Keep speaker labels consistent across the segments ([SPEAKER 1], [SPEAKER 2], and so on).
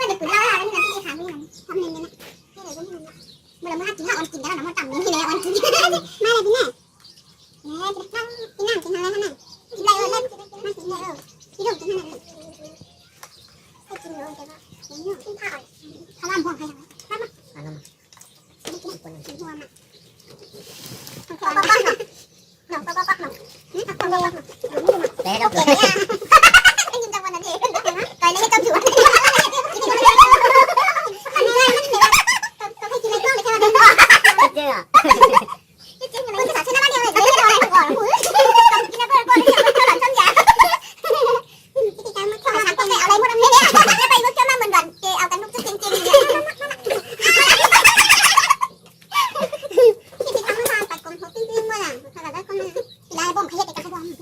[SPEAKER 1] ก็เด็กคุณเล่าแล้วนี่นะที่ถามนี่มันทำเองนะนี่เลยก็นี่มันเมื่อเรากินข้าวออนกินแล้วนะมันต่ำนี่เลยออนกินไม่เลยพี่แม่เนี่ยกินน้ำกินอะไรนั่นน่ะกินอะไรเล่นกินอะไรกินอะไรกินลูกกินอะไรให้กินเลยแต่ว่าอย่างนี้กินข้าวเขาล่ำห่วงใครทำไมล่ำมากินกินคนกินห่วงมาป๊อกป๊อกป๊อกหนองป๊อกป๊อกหนองนี่ป๊อกป๊อกป๊อกหนองแต่เราเก่งเนี่ยได้ยินจังวันนั้นเองก่อนนี้ต้องถือว่ากินอะไรอันนี้อะไรต้องให้กินอะไรต้องเลยใช่ไหมเจ๊อะจริงๆมันจะสอนฉันนะเดียวเลยไม่ได้อะไรก่อนหูกินอะไรก่อนที่จะมาสอนฉันยากิจกรรมมันทำอะไรอะไรหมดเลยเนี่ยแล้วไปก็จะมาเหมือนกันเจเอากันนุ๊กจริงๆเนี่ยที่ไปทำให้ทานตัดกลมหัวปิ้งๆเมื่อไหร่ถ้าได้ก็มาทีไรบ่มขยันแต่ก็ให้บ่มนี่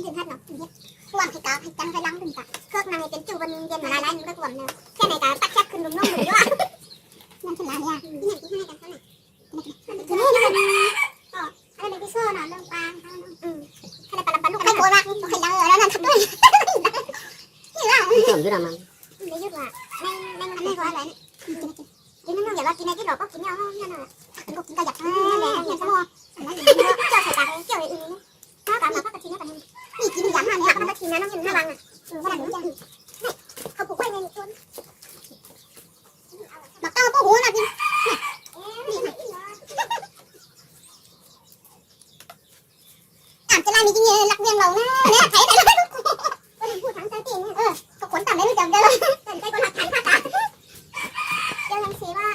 [SPEAKER 1] ถึงขั้นเนาะพวงให้กาให้จังให้ล้างถึงกะเครื่องนางเป็นจู่บนเย็นมาแล้วนึกว่าเนาะแค่ไหนกะตักแค่ขึ้นนุ่มๆหรือว่านั่นคืออะไรอ่ะนี่อย่างที่ให้กันเท่าไหร่คือนี่ก็อะไรเป็นที่ซ่อนเรื่องปลาถ้าได้ปลาลูกไม่กลัวมากต้องให้ล้างแล้วนั่นทำด้วยนี่ว่าไม่จมยุ่งมันไม่ยุ่งว่ะในมันไม่กลัวอะไรกินนั่นอย่าว่ากินในที่หลอกก็กินเอาเนี่ยน่ะกินก็กินก็อยากแหละอยากสมองแล้วอย่างนี้เจ้าใส่ตาเจ้าอื่นนะถ้าตามมาก็กระชินกันนี่กินอย่างนั้นเนี่ยก็กระชินนะน้องยินหน้าบังอ่ะขนาดนี้จังเขาผูกไว้ในต้นบักเต้าก็หูนะพี่อ่านจะไล่มีจริงๆรักเมียเรานะเนี่ยใครได้ก็พูดทั้งใจจริงก็ขนต่ำไม่รู้จักเดี๋ยวเลยสนใจก็หลักฐานค่ะเดี๋ยวยังสีว่า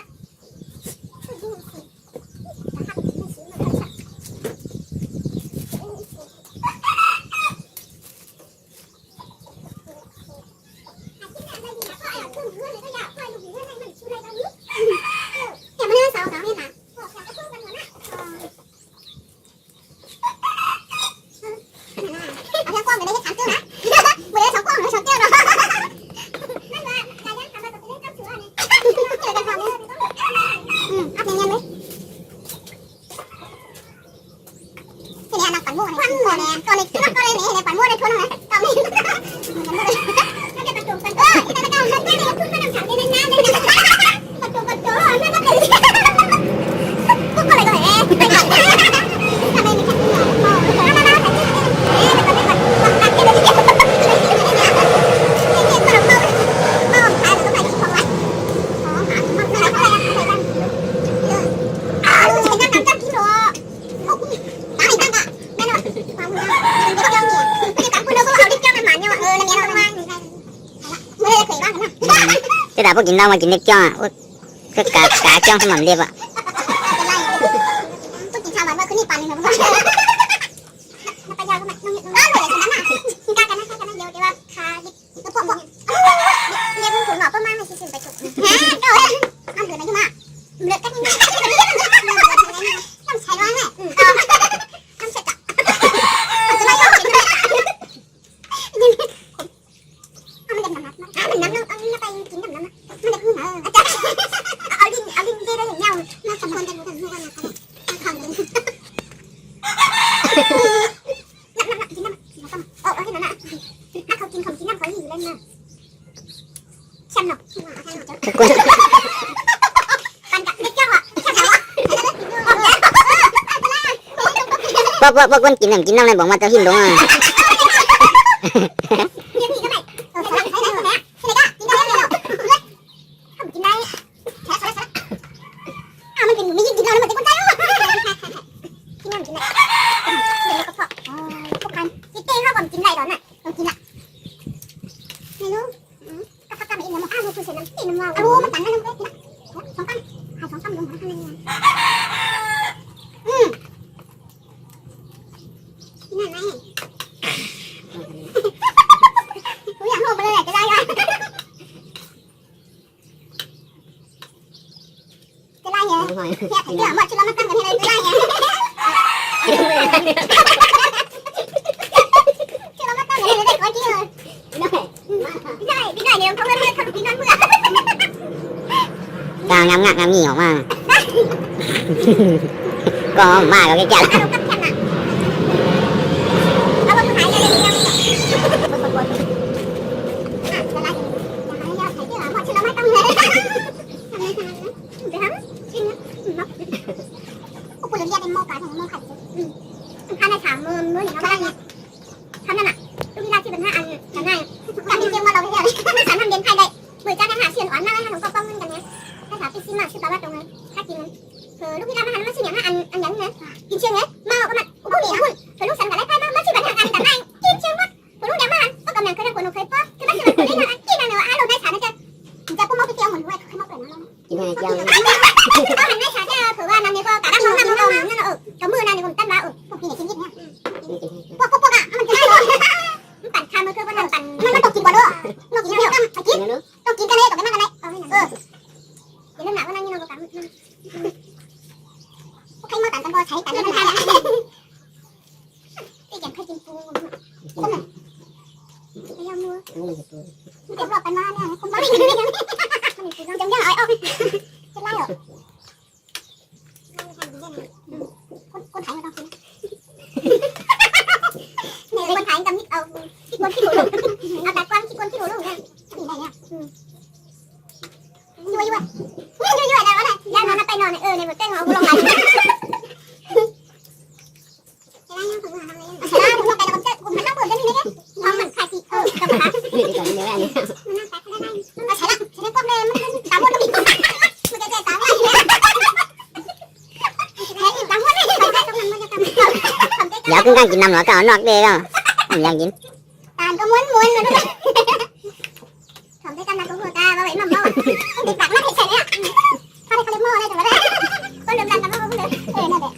[SPEAKER 1] พวกกินเหล้ามากินเล็กจ้องอ่ะก็กาจ้องสมองเรียบอ่ะพวกกินชาหวานว่าคือนี่ปันเลยนะพวกไปยาวก็มาน้องน้องเลยนะกินกันนะเดี๋ยวว่าคาแล้วพวกเรียกคุณหมอประมาณให้ซื้อไปถูกก็อันเดือนอะไรมาเลือดกันนี่ต้องใช้ร้อนแหละต้องใช้จับจะไม่ยอมกินเลยมันจะน้ำมันน้ำเอาไปกินน้ำมันจะพึ่งเอาลิ้นเจ๊ได้อย่างเงี้ยน่าสมควรจะรู้กันให้กันนะทำเลยน้ำกินน้ำเอาที่นั่นน่ะถ้าเขากินของกินน้ำเขาหิวเล่นมาแชมป์หรอกปันกับเด็กเจ้าอ่ะแชมป์หรอพวกคนกินน้ำเลยบอกว่าจะหินลงอ่ะเดี๋ยวหมดชุดแล้วมันตั้งกันให้เลยไม่ได้ไงชุดแล้วมันตั้งกันให้เลยได้ก่อนที่เลยพี่ได้เดี๋ยวเขาเล่นทำกินนั่นเมื่อกางงักงีออกมาก็มาแล้วแกจัดเอาไปขายอะไรเนี่ยจะไล่จะให้ยอดใส่ที่หลังหมดชุดแล้วไม่ต้องเลย ปลาทางโม่ไข่ข้าในถามมือมืออย่างเราได้เนี่ยทำนั่นน่ะลูกที่รักที่เป็น5 อันกันได้การที่เตรียมมาเราไม่ได้เลยสารทำเย็นไข่ได้เบื่อจ้าได้หาเชียนอ่อนมากเลยค่ะหนูก็ป้องเงินกันเนี่ยถ้าถามพี่ซิมาชื่อปลาว่าตรงนั้นถ้ากินมันลูกที่รักมาหันมาชื่ออย่าง5 อันอย่างนี้นะกินเชียงเนี่ยเมาก็มันอุ้งเหนียวหุ่นลูกสันกันได้มาชื่อแบบ5 อันกันได้กินเชียงว่าลูกเดียวมาหันก็กำลังเคยได้คนหนูเคยป้อคือมันชื่อแบบนี้นะกินอะไรวะเราได้ฉานะจ๊ะจะปุ้มเอาไปเจียวเหมือนด้วยเขามาเปิดน้ำกินอะไรเจียวก็หันได้ฉาจ้าถือว่านั่นนี่ก็กะด้านน้ำนั่นกับมือนั่นนี่ผมตั้งมาพวกพี่เนี่ยกินยิบเนี่ยพวกอ่ะมันจะได้มันปั่นคามือคือมันปั่นมันตกกินบ่ด้วยนกกินเดียวกันกินต้องกินกันเลยตกกันมากกันเลยกินน้ำหนักก็นั่งกินนกกันพวกใครมาต่างกันพอใช้กันไม่ได้ที่ยังเคยกินปูก็เลยไม่ยอมมือเก็บรอบกันมาเนี่ยคนบ้าไม่ได้มันจังยังอ้อยออกจะไล่หรอคนไทยไม่ต้องกินเนี่ยคนไทยกับนิดเอาที่คนที่หนูลูกเอาแต่ความที่คนที่หนูลูกเนี่ยนี่ได้เนี่ยยั่วแต่ว่าอะไรย่างนอนไปนอนในมือเต้นเอาลงมาจะได้ยังถึงมาทำอะไรจะได้ถึงลงไปแล้วมันจะมันนั่งเปิดกันนี่เลยมองเหมือนใครที่กำลังนี่ดีกว่านี้แล้วเนี่ยมันนั่งไปก็ได้มันใช้ก้มเลยมันตาบอดมันจะเจ๊ตาไม่ได้
[SPEAKER 2] อยากกินน้ำหรอก็เอานอกเดียวอยากกิน
[SPEAKER 1] ตาก็ม้วนเลยด้วยทำได้กันนะตัวตาว่าแบบมันเมาติดปากไม่ใช่เนี่ยเขาเรียกเมาอะไรแต่ว่าก็ลืมดันกันว่าเขาเลยนั่นแหละ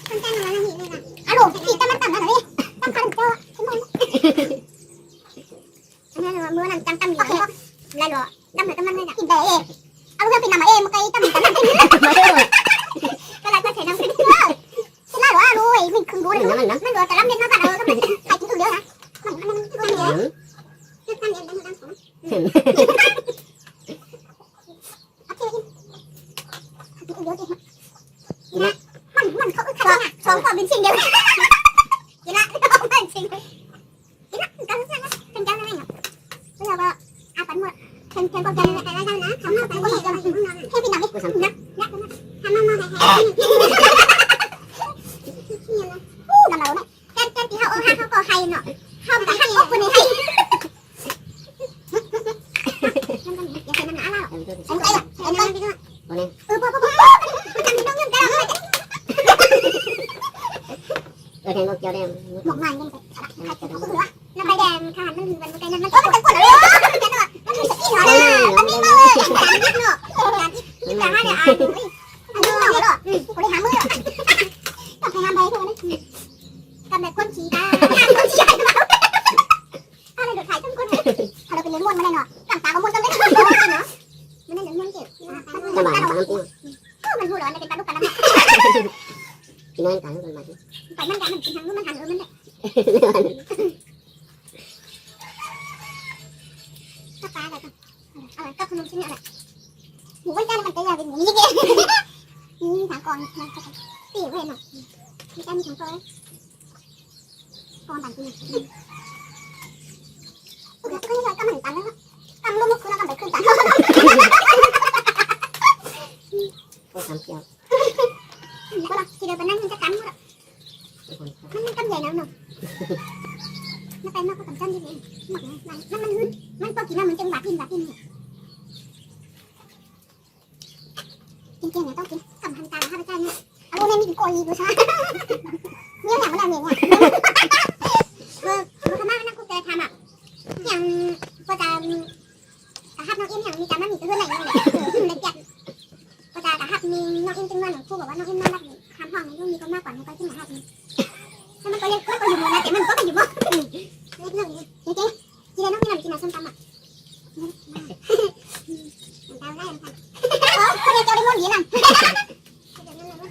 [SPEAKER 1] คนแจ้งมาแล้วนี่เลยนะอารมณ์ที่แต่มันต่ำนะนี่ต่ำพันเจ้าชั่วโมงนั่นเมื่อนั้นต่ำอยู่แล้วหรอต่ำเหมือนกันมันเลยนะกินแต่เองเอาเรื่องเป็นน้ำมาเองมันก็ต่ำก็เลยก็ใช้น้ำเป็นเพื่อฉันเล่าว่ารู้มันคือรู้เลยมันรู้แต่ล้ำเด็ดมากกว่าก็มันใครกินถูกเยอะนะมันรู้เยอะตั้งเย็นตั้งสองเอาเทียนกินเยอะจริงมันเขาขนาดสองความเป็นสิ่งเดียวกินละเป็นสิ่งกินละกันสั่งนะเป็นกันอะไรเนาะแล้วก็อาปันหมดเป็นก็กันอะไรได้นะทำมาแต่ก็เห็นกันแค่เป็นหนังกูสั่งนะทำมาแต่นั่นเราเนี่ยแกที่เขาห้าเขาก็ให้เนาะเขาแต่ให้คนในให้มันอย่าใส่มันหนาเราไอ้นั่นพี่ก็พ่อมันทำที่ต้องเงินกันเลย
[SPEAKER 2] แทงนกเจียวแดง
[SPEAKER 1] หมกมันยังไปน้ำใบแดงค่ะมันไก่นั่นมันก็เป็นคนเลยมันมีสกินเหรอมันมีมาเลยการนิดเนาะการที่จะให้เนี่ยอันนี้เราเหรอคนที่หามือต้องไปหาใบพวกนั้นกับแบบคนชี้ตาคนชี้อะไรมาอะไรเดือดถ่ายทั้งคนถ้าเราเป็นเลี้ยงม้วนมาเลยเนาะต่างตาก็ม้วนกันได้เนาะมันนั่นเลี้ยงม้วนเจ็บ
[SPEAKER 2] จะบาดตามติ้ง
[SPEAKER 1] มันพูดเหรอมันเป็นปลาลูกกันแล้ว
[SPEAKER 2] พี่น้อยกันกันมาที่
[SPEAKER 1] ไปมันกันมันกินทั้งมันหันมันเนี่ยก็ปลาอะไรกันอะไรก็ขนมชิ้นอะไรหมูไว้จ้ามันจะยาวเป็นอย่างนี้เงี้ยนี่ถางกรมันจะตีไว้หน่อยมีจ้ามีถางกรกรต่างกินก็ยังไงก็เหมือนกันแล้วกำลูกมุกคือเรากำไปขึ้นตา
[SPEAKER 2] ก็ทำเกี่ยว
[SPEAKER 1] ก็ละทีเดียวไปนั่งมันจะกันหมดมันกันใหญ่แล้วเนาะมันไปมากกว่ากันดีเลยหมดเลยมันก็กินแล้วมันจังหวะกินจริงๆเนี่ยต้องกินกำพันตาข้าพเจ้าเนี่ยเอาโมมีโกยดูซะเนี่ยอย่างมันอะไรเนี่ยมันทำไมมันนั่งคุยแต่ทำอ่ะอย่างก็จะกระหับน้องอิมอย่างมีจำมันมีตัวไหนเนี่ยละเอียดก็จะกระหับมีน้องอิมจังเลยครูบอกว่าน้องอิมน่ารักทำห้องนี้ต้องมีคนมากกว่าน้องไปที่ไหนครับถ้ามันก็เรียกก็อยู่นะแต่มันก็อยู่บ่เล็กน้อยจริงๆกินอะไรน้องอิมกินอะไรส้มตำอ่ะดาวได้ยังไงเขาเรียกเจ้าได้ม้วนดีนั่น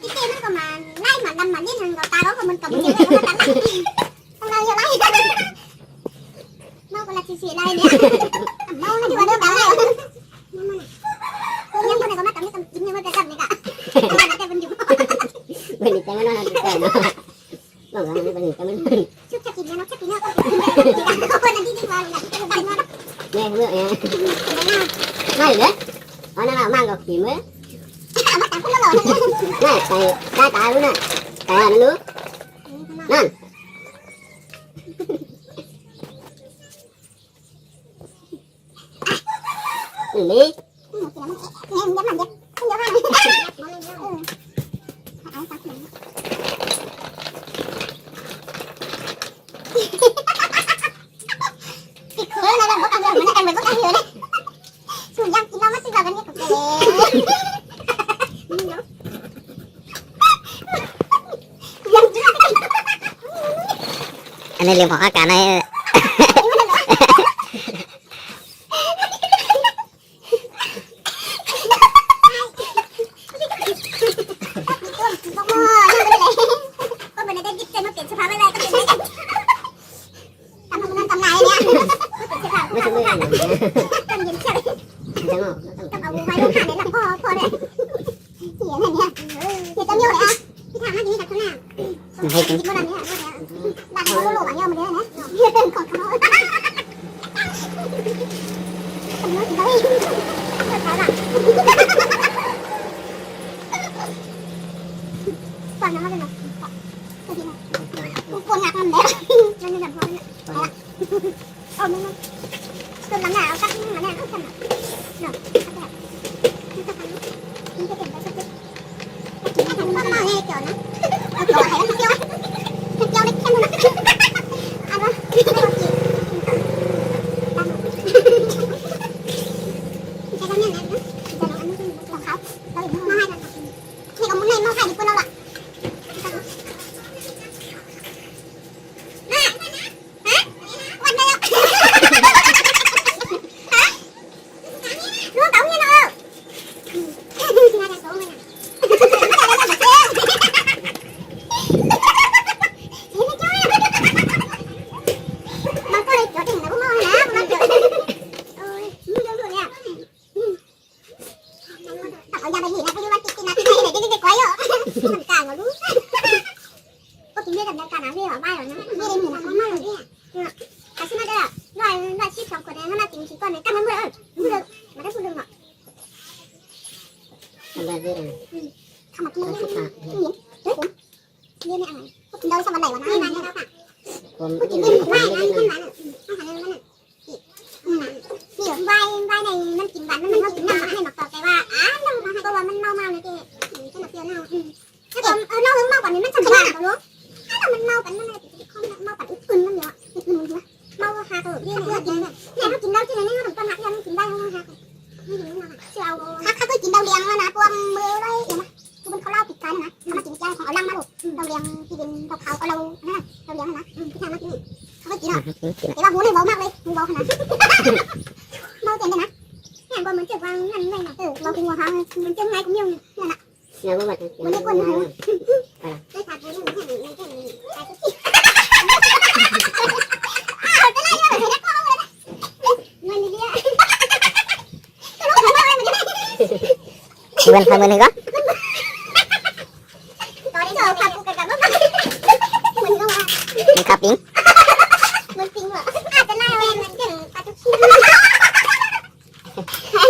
[SPEAKER 1] ที่เต้มันก็มาไล่มาดำมานี่นึงก็ตาเขาก็มันกับมันเยอะเลยมันต้องเราเยอะไล่เมาคนละสีๆไล่เนี่ยเมาในที่ว่าเดินดาวเลยยังคนไหนก็มาตำนี่ตำจิ้มยังไม่ได้ตำนี่กะมันจะเป็นอยู่
[SPEAKER 2] เป็นอีกแต่ไม่น่าจะแต่เนาะบอกว่าเป็นอีกแต่ไม่
[SPEAKER 1] ชุดจะกินเนี่ยน้องจะกินเนี่ยก็กินคนนั้นที่จริงว่าเนี่ยจะกินว่า
[SPEAKER 2] เนี่ยเมื่อไงไม่เลยอ๋อนั่นแหละมั่งกับผีเมื่อ
[SPEAKER 1] มาตามคนละหล่อ
[SPEAKER 2] ไม่ ใส่ตาตาluôn nè cái này nữa nè đi
[SPEAKER 1] เนี่ยมันยับมันยับมันยับติดเคยนะแบบว่ากันเลยมันกันแบบว่ากันเลยส่วนยังกินเราไม่ติดเรากันเนี่ยกับเลย
[SPEAKER 2] anh ấy liền bỏ cả này mấy thứ này
[SPEAKER 1] cầm nhìn chơi cầm ao vai luôn hàng đấy là po đấy chỉ này nha thì tao nhớ đấy à cái thằng nó như thế nào chỉ có làm như thế này đặt nó lỗ vào nhau mà đấy này còn không nói cầm nói gì đấy phải là còn nó đây này cái gì này con ngạc làm đấy nó như làm hoa đấy nó tôi làm nào cắt mà nè không cần rồi nó mà nghe kiểu nó rồi hay nó kêu đấy xem luôn ăn đó cái con gì cái con này nữa cái nó ăn nó khóc đâu nó hay là thì còn muốn này mau phải đi quên đâu ạ nhà của mình Quên 20 này có. Mình cặp tiếng. Hãy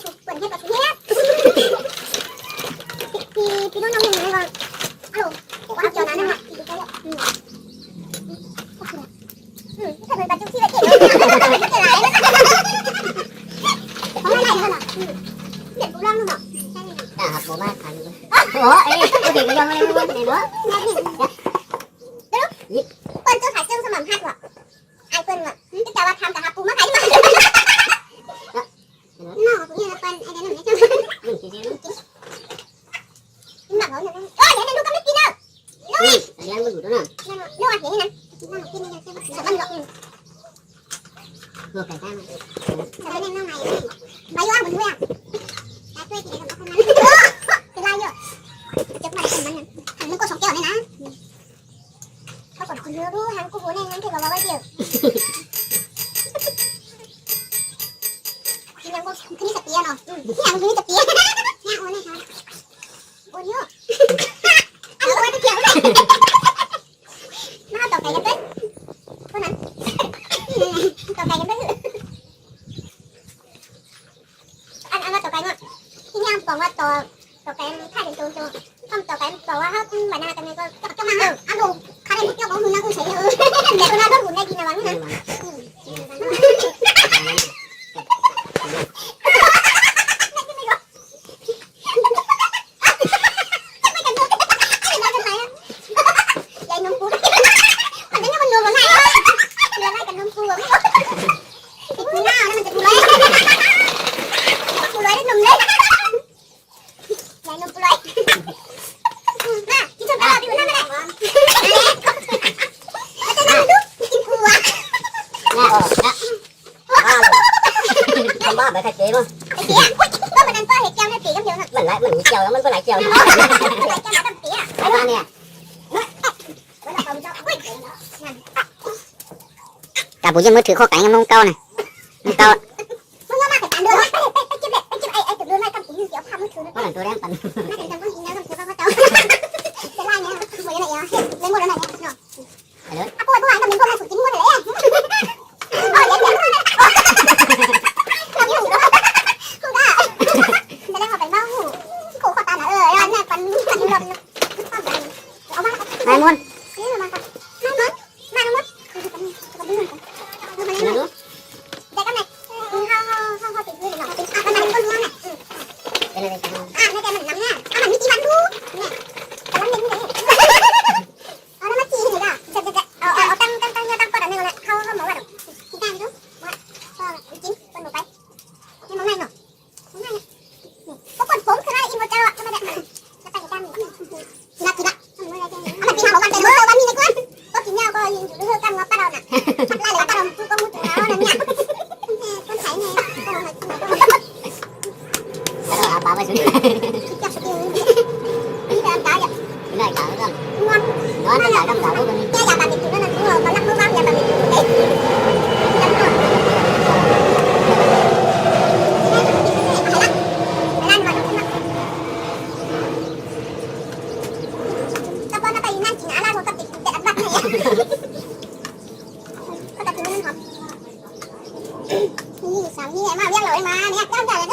[SPEAKER 1] subscribe cho kênh Ghiền Mì Gõ để không bỏ lỡ những video hấp dẫn. ตัวแกข้าเป็นตัวต้องตัวแกบอกว่าเขาวันนั้นกันไงก็จะมาเอาดูข้าได้เจ้าของหุ่นนั่งเฉยเลยเด็กคนนั้นก็หุ่นได้กินอะไรนะยายนมปูมันไม่ใช่มันนมมันไงเรือไล่กันนมปูอ่ะติดหน้าแล้วมันจะปูร้อยได้นมเลยยายนมปูร้อยมากินชมตลอดอยู่นั่นแหละกินปูอ่ะ
[SPEAKER 2] ทำบ้าไปใครเจ๊มั้ง
[SPEAKER 1] ไอ้เสียก็มันนั่นก็เห็ดแก้วเนี่ยตีกันเดียวนะ
[SPEAKER 2] มันไหลมันเจียวแล้วมันก็ไหลเจียว
[SPEAKER 1] ไอ้แก้วต้องตีอ่ะ
[SPEAKER 2] ไอ้บ้านเนี่ย
[SPEAKER 3] แต่ผมยังมือถือข้อไก่ยังน้องเก่านะน้องเก่า
[SPEAKER 1] มึงก็มาแต่การเดินไปจิ้มเด็กไปจิ้มไอ้ตึกเดินไล่กำตีเดี๋ยวทำมันถือ
[SPEAKER 2] ก็หลังตัวแรงปัน
[SPEAKER 1] น่าจะต้องกินแล้วต้องถือว่าเขาเจ้าจะไล่เนี่ยหมดอะไรอ่ะเลยหมดอะไรเนี่ยเนาะอ่ะปวดตัวกับมึงพวกเราสุดจิ้มหมดเลยอ่ะอ๋อเดี๋ยวเราอยู่กูได้จะได้มาเป็นบ้าหูขู่ขอตาหน่อยร้านเนี่ยปันลมเอามา
[SPEAKER 3] ไอ้มน
[SPEAKER 1] นี่มาค่ะมาน้องมดมาน้องมดดูมันดูแต่ก็ไหนเขาติดพื้นหรอติดมันมันก็ล้วงน่ะ
[SPEAKER 2] เป็นอะไรกัน
[SPEAKER 1] ไม่แต่มันน้ำเนี่ยมันมีกี่วันดูเนี่ยแต่มันเล่นเลยเอาแล้วมาจีนี่ล่ะจะเอาตั้งเนื้อตั้งปอดอันนึงเลยเขาบอกว่าที่ตั้งดูว่าก็จิ้มคนหนูไปให้มันง่ายหน่อยง่ายเนี่ยก็กดผมคืออะไรอินโมเจ้าอ่ะก็ไม่ได้จะตั้งตั้งทีละมันปีหาของมันแต่รู้ว่ามีในกวนก็กินยาก็ยืนอยู่ด้วยกันว่าป้าเราน่ะทับไล่เลยป้าเราพูดก็มุดถึงแล้วนะเนี่ยต้นไผ่ไง
[SPEAKER 2] แล้วเอาปลาไปสุด
[SPEAKER 1] จับสกิลนี่แต่อันตรายอ่ะ
[SPEAKER 2] ได้จ่ายแล้ว
[SPEAKER 1] งอน
[SPEAKER 2] น้อยจ่ายต้องจ่ายด้วยกัน
[SPEAKER 1] แกอยากแบบติดอยู่นั่นน่ะรู้มันรักรู้บ้างอยากแบบติดอยู่เด็กจังหวะแต่พอไปนั่งกินอะไรพอติดแต่อันบัดเนี่ยก็ตัดทิ้งนั่นครับนี่สามนี่มาเรียกเรามาเนี่ยจ้างจ่ายเลย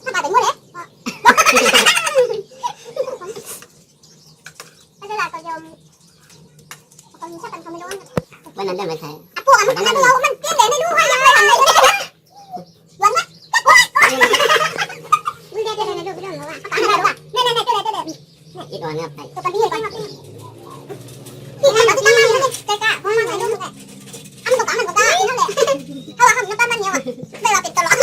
[SPEAKER 1] ถ้าบาดถึงหมดเลยก็จะลาก็ยอมก็มีชาติเขาไม่รู้
[SPEAKER 2] วันนั้นได้ไหมใช่
[SPEAKER 1] พวกมันเรามันเตี้ยเด่นไม่รู้ว่ายังไงทำอะไรวันนะมึงเด็ดเด็ดเด็ดดูเรื่องแล้วว่าตาอะไรวะเด็ดเด็ดเด็ดเด็ดเด็ด
[SPEAKER 2] อีกวันเนี่ยไป
[SPEAKER 1] ตัวกันที่เห็นไปที่นั่นเราที่นั่งนี่ใจกล้าเพราะมันไหนดูมันอันตกอันมันก็ได้นั่นแหละเพราะว่าคำน้ำตาลมันเยอะได้ว่าเป็นตลอดเ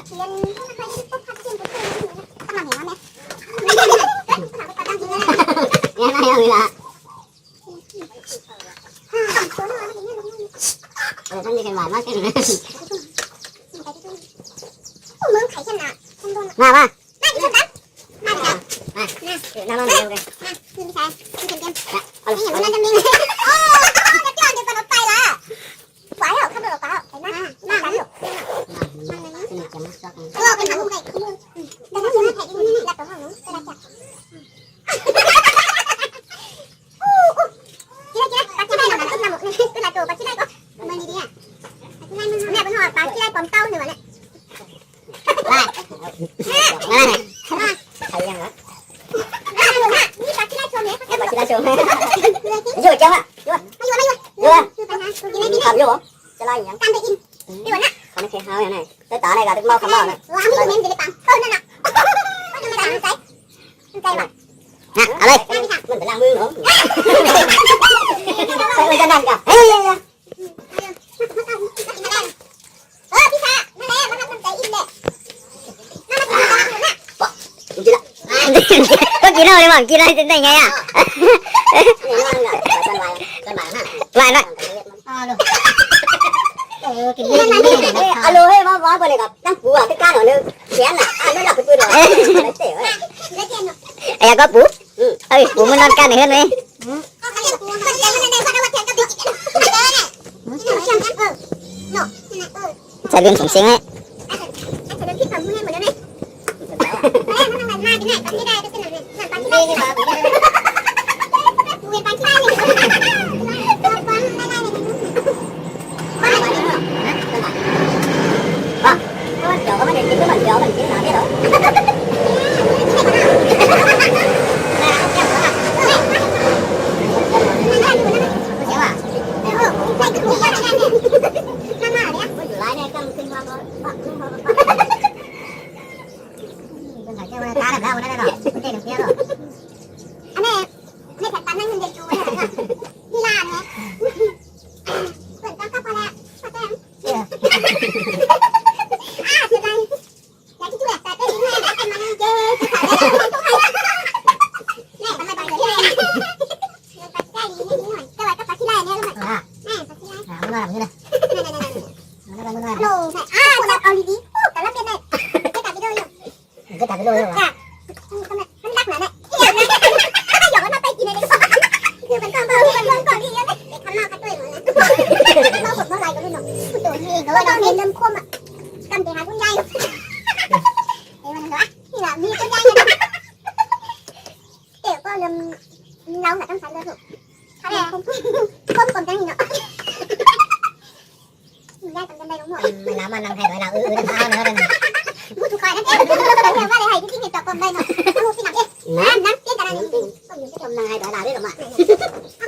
[SPEAKER 1] ทียนใครที่พบพัดเทียนปุ๊บต้องมาเห็นว่าแม่ไม่ได้ตั้งจริงนะ
[SPEAKER 2] เนี่ยไม่เอาเวลา
[SPEAKER 1] ตัวนั้นมันอย่างนี้
[SPEAKER 2] ท่านมีใครหวานมากขึ้นไหม
[SPEAKER 1] มึงไข่ชนะฉันโดน
[SPEAKER 3] มา
[SPEAKER 1] น่าจะฉันน่าจะ
[SPEAKER 2] น้ำมันเร็วเลย
[SPEAKER 1] น่าคือใช่คือเต็มไม่เห็นมันน่าจะมีโอ้จะจอดจะไปละไหวเหรอขับรถไปไอ้หน้ากันหรอ
[SPEAKER 2] สนุกจังมากชอบ
[SPEAKER 1] เราเป็นหนูไงแต่ถ้าฉันไม่ถ่ายดีแล้วตัวห้องนู้นก็ได้จ้ะปัจจัยเราขึ้นมาหมดเลยขึ้นมาตัวปัจจัยก็มันดีอ่ะปัจจัยมันแม่เป็นหอปัจจัยผมเต้าหนึ่งเนี่ย
[SPEAKER 2] นั่นใครยังวะ
[SPEAKER 1] นี่ปัจจัยชมเนี่ย
[SPEAKER 2] แค่บอกที่ได้ชมอยู่จังอ่ะ
[SPEAKER 1] ไม่อยู่คือปัญหาคือกินไม่ดี
[SPEAKER 2] ทำอยู่หรอจะไล่ยัง
[SPEAKER 1] การไปอินดีกว่านะ
[SPEAKER 2] เขาไม่เคยหาอย่างไรแต่ตาในการตึกเมาคำเมาเนี่ย
[SPEAKER 1] ว้าไม่เน้นจะได้ปังต้นนั่นน่ะไม่ธรรมดาใจใจว่ะ
[SPEAKER 3] เอาเลย
[SPEAKER 1] ได้ไหมคะ
[SPEAKER 2] มันเป็นล้างมือเนาะใส่มันจะนั่นกันเฮ้ย
[SPEAKER 1] พี่ชานั่นแหละมันทำใจอินแหละนั่นมันคือการอยู่น่ะ
[SPEAKER 2] จริงๆละ
[SPEAKER 3] ก็กินเอาเลยมั้งกินอะไรได้ไงอ่ะ
[SPEAKER 2] นี่มันอ่ะต้นไม้ต้นไม้น่ะ
[SPEAKER 3] วายนะ
[SPEAKER 2] กินเยอะๆอะโลให้มาว่าไปเลยกับตั้งปูอ่ะที่ก้านหน่อยนึงเสียนอ่ะไม่หลับไปปืนหรอกไม่เตะเลย
[SPEAKER 1] แล้วเจนเนาะ
[SPEAKER 3] ไอ้ก็ปุ๊บเอ้ยปุ๊บมันนอนกันเห็นไหม
[SPEAKER 1] ก็เขาเรียกกูมันเจนมันในคนเอามาเทียนกับบิ๊กเจนเนี่ยนี่หนูเชียงกันเนาะ
[SPEAKER 3] จะเรียนของเสียงให้
[SPEAKER 1] ไอ้เธอพี่ทำมือให้หมดแล้วเนี่ยแม่มันทำงานมาที่ไหนปันที่ได้ก็เป็นอะไรงานปันที่ได้เนี่ยเวียนปันที่ได้เลยปันได้เลย
[SPEAKER 2] ต้นไม้
[SPEAKER 3] น้อยนี่นะ
[SPEAKER 1] นั่น
[SPEAKER 3] มันน้อย
[SPEAKER 1] ๆๆโน่ใช่คนเอาดีๆแต่ละเป็นได้ไม่ตัดวิดีโออยู่
[SPEAKER 3] ก็ตัดไปเลยว่ะ
[SPEAKER 1] มันรักหนาเนี่ยอยากนะอยากมาไปกินอะไรดีกว่าคือมันก็มันก่อนที่จะทำหน้าคัดด้วยเหมือนกันเราผลเมื่อไรก็ไม่หนอกตัวนี้เองก็ต้องเรียนเริ่มคว่ำอ่ะกำเตะหาคุณยายเอ้ยมันเหรอนี่แหละมีคุณยายนะเดี๋ยวก็เริ่มเราหนักต้องใช้เลยถูกถ้าแม่คมจังนี่เนาะยายจำได้รู้หมด
[SPEAKER 3] มันน้ำมันน้ำแห้งเราน้ำเท้าเนื้อเลย
[SPEAKER 1] พูดถูกคอยนั่นเองเราว่าอะไรที่นี่จับกลมได้เนาะลูกที่หนักเอ๊ะน้ำเตี้ยกันอะไรนี่ต้องอยู่ที่
[SPEAKER 3] ทำนายต่อดาวได้หรือไม่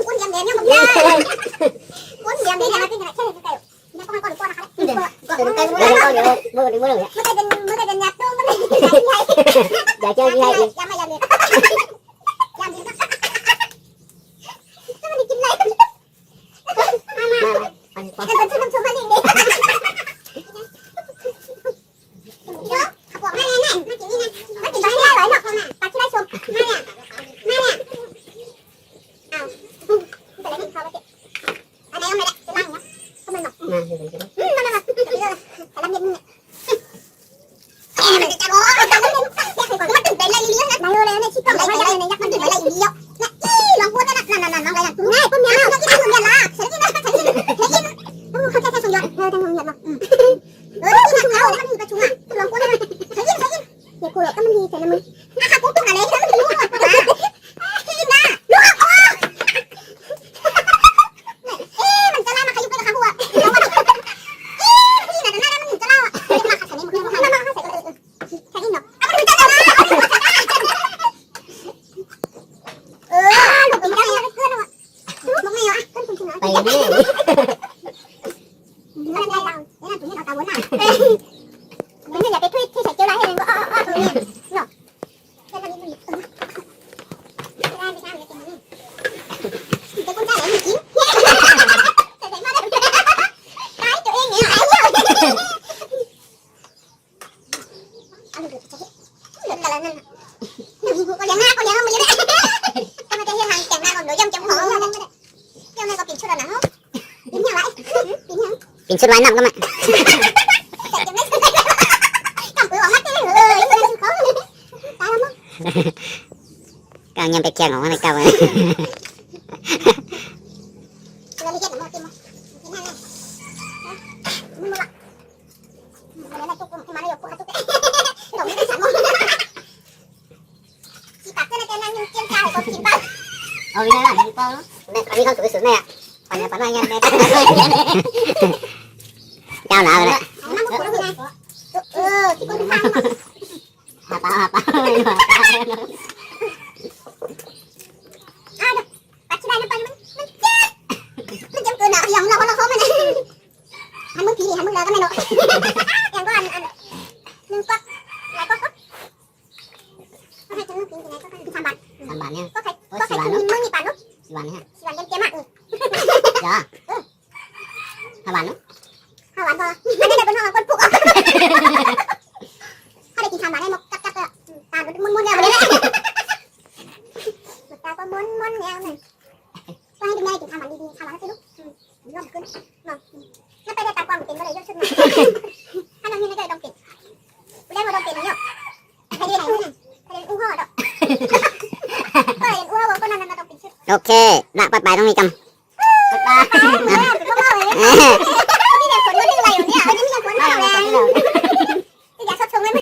[SPEAKER 1] คุณยำแดงยังบอกได้คุณยำแดงยังเป็นอะไรใช่ไหมไก่ยังต้องให้ก่อนนะคะ
[SPEAKER 3] ก็ถึงกันแล้วก็เดี๋ยวเมื่อเมื่อเนี่ย
[SPEAKER 1] เมื่อได้เป็นยักษ์ตู้มันได้ใหญ่
[SPEAKER 3] อย่าเจอที่ให้อีก
[SPEAKER 1] ยำไม่ยำเลยยำดีก็ไม่ได้กินอะไร
[SPEAKER 3] มาอันนี้
[SPEAKER 1] เป็นคนชื่อน้ำชมมาดีดีเดี๋ยวขับบอกให้แน่ๆมากินนี่นะมากินไปให้ได้หรอกปลาที่ได้ชมมาเนี่ยอ้าวแต่ละนี่เขาไปอันไหนเอาไหนจะนั่งนะก็มันหนอก
[SPEAKER 3] มาดูกัน
[SPEAKER 1] มันแต่ละเย็นเนี่ยมันจะร้อนแต่ละเย็นมันตื่นเต้นอะไรเลี้ยงนะนายเลยเนี่ยชิคกี้พายอะไรเนี่ยยักษ์มันตื่นอะไรอยู่เดียวนะลองพูดนะนั่นน้องอะไรนะง่ายปุ๊บเนี่ยเรากินหุ่นยันละฉันกินนะฉันกินเขาแค่สมยศทั้งหุ่นยันเนาะที่นั่งเรามันมีประชุมอ่ะลองพูดได้ไหมฉันกินเดี๋ยวกูหรอกก็มันมีแต่ละมึงนะคะปุ๊บปุ๊บอะไรฉันไม่รู้หมดนะกินนะลูกอ๋อมันจะไล่มาขยุบไปนะคะหัวนี่นะแต่หน้ามันจะเล่าอ่ะเดี๋ยวมาขัดฉันนี่มึงมาใส่ใส่กินเนาะมันจะเล่าลูกอีกแล้วเพื่อนอ่ะมึงไม่อ่ะเพื่อนคุณชนะ
[SPEAKER 3] ไปนี่
[SPEAKER 1] ไม่ได้ดังนี่นั่นตรงนี้เราตาวนหน้ามันอย่าไปที่ใส่เจียวไรให้เลยว่าอ้อตรงนี้เนาะแค่นี้มันไม่ได้ไม่ได้เลยจริงนี่จะกุ้งใจไหนกินใส่มาได้ตายตัวเองเนี่ยหายแล้วเอาดูจะเหลืออะไรนั่นก็ยังหน้าก็ยังไม่ได้ก็ไม่ได้ยังหางแกงหน้าก่อนเดี๋ยวย่ำจำหอมไม่ได้เจ้าแม่ก็ปิดชุดแล้วนะปิดยังไงปิดยัง
[SPEAKER 3] กินชุดว่ายน้ำก็ไม่
[SPEAKER 1] แต่จะไม่กำปืนออกมาเต้นเลยเขาตายแล้วมั้ง
[SPEAKER 3] กางยังไปแข่งของมันเก่าเลย
[SPEAKER 1] เราไม่เก็บหนังมากินมั้งกินแน่ๆมึงมาละอะไรตุ๊กมาเลยตุ๊กตุ๊กหลงไม่ได้ฉันมั้งจีบปากเส้นอะไรนั่งเจียงใจก็กินไป
[SPEAKER 3] เอาไปเลยล่ะพี่ป้องเนี่ยอันนี้เขาสวยสุดเลยอ่ะปันเนี่ยปันว่ายังไงเจ้าหนาเลย
[SPEAKER 1] นั่งกูแล้วไงที่กูฟัง
[SPEAKER 3] หาปลาไม่หาปลา
[SPEAKER 1] ปัจจุบันนั้นไปมันเจ็บมันเจ็บเกินอ่ะอย่างเราเขาไม่ได้หันมึงผีหันมึงแล้วก็ไม่รู้อย่างก็อันนึงก็แล้วก็ให้ฉันกินที่ไหนก็คือทำบัตร
[SPEAKER 3] 3 บาทเนี่ย
[SPEAKER 1] ก็ใครกินมึงมีปันเนาะ
[SPEAKER 3] 10 บาทเนี่ย
[SPEAKER 1] สิวันเย็นเจ๊มาก
[SPEAKER 3] จ้า5 บาทเนาะ
[SPEAKER 1] ห้าวันพออันนี้เดี๋ยวเป็นห้องคนปลุกอ่ะถ้าได้กินทำบัตรได้หมดจับเลยตามุนๆแล้วเลยตาก็มุนๆแล้วนั่นก็ให้ดูแม่กินทำบัตรดีๆทำบัตรให้ลูกร่มขึ้นเนาะถ้าไปได้ตากว้างเป็นก็เลยยกชุดมาถ้าน้องนี่ไม่ได้ต้องเป็นได้มาต้องเป็นเนาะใครได้ไหนใครได้อู้ห่อดอกก็เลยอู้ห่อบอกก็นั่นต้องเป็นชุด
[SPEAKER 3] โอเคละไปตรงนี้กัน
[SPEAKER 1] ป้าเหมือนก็เล่าเลย